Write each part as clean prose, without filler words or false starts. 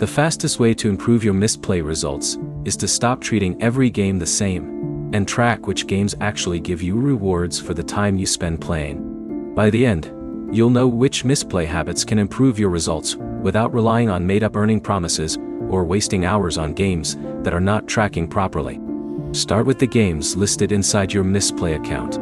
The fastest way to improve your Mistplay results is to stop treating every game the same, and track which games actually give you rewards for the time you spend playing. By the end, you'll know which Mistplay habits can improve your results without relying on made-up earning promises or wasting hours on games that are not tracking properly. Start with the games listed inside your Mistplay account.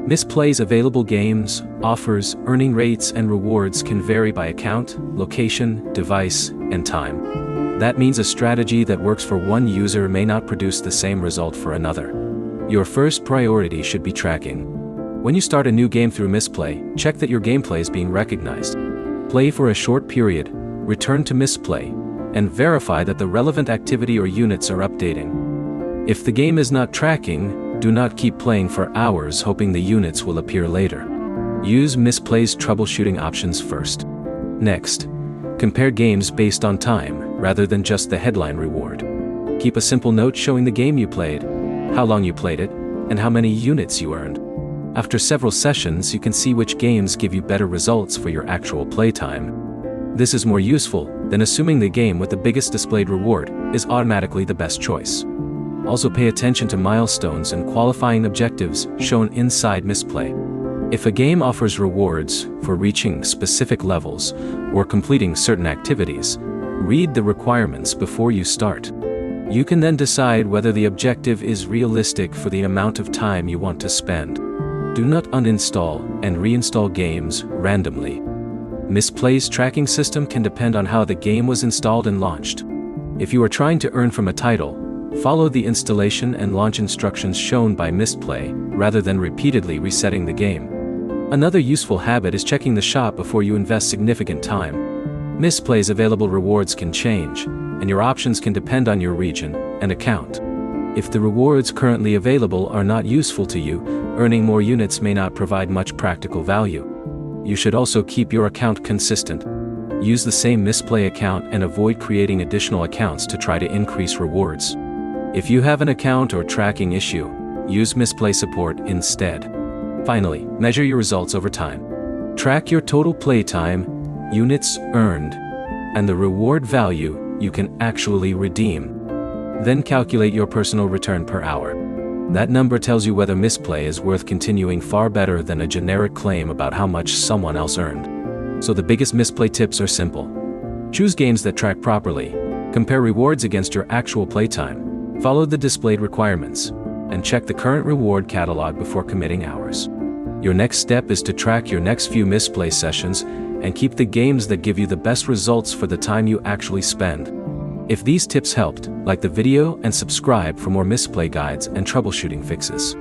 Misplay's available games, offers, earning rates, and rewards can vary by account, location, device, and time. That means a strategy that works for one user may not produce the same result for another. Your first priority should be tracking. When you start a new game through Mistplay, check that your gameplay is being recognized. Play for a short period, return to Mistplay, and verify that the relevant activity or units are updating. If the game is not tracking, do not keep playing for hours hoping the units will appear later. Use Misplay's troubleshooting options first. Next, compare games based on time, rather than just the headline reward. Keep a simple note showing the game you played, how long you played it, and how many units you earned. After several sessions, you can see which games give you better results for your actual playtime. This is more useful than assuming the game with the biggest displayed reward is automatically the best choice. Also pay attention to milestones and qualifying objectives shown inside Mistplay. If a game offers rewards for reaching specific levels or completing certain activities, read the requirements before you start. You can then decide whether the objective is realistic for the amount of time you want to spend. Do not uninstall and reinstall games randomly. Misplay's tracking system can depend on how the game was installed and launched. If you are trying to earn from a title, follow the installation and launch instructions shown by Mistplay, rather than repeatedly resetting the game. Another useful habit is checking the shop before you invest significant time. Misplay's available rewards can change, and your options can depend on your region and account. If the rewards currently available are not useful to you, earning more units may not provide much practical value. You should also keep your account consistent. Use the same Mistplay account and avoid creating additional accounts to try to increase rewards. If you have an account or tracking issue, use Mistplay support instead. Finally, measure your results over time. Track your total playtime, units earned, and the reward value you can actually redeem. Then calculate your personal return per hour. That number tells you whether Mistplay is worth continuing far better than a generic claim about how much someone else earned. So the biggest Mistplay tips are simple. Choose games that track properly, compare rewards against your actual playtime, follow the displayed requirements, and check the current reward catalog before committing hours. Your next step is to track your next few Mistplay sessions and keep the games that give you the best results for the time you actually spend. If these tips helped, like the video and subscribe for more Mistplay guides and troubleshooting fixes.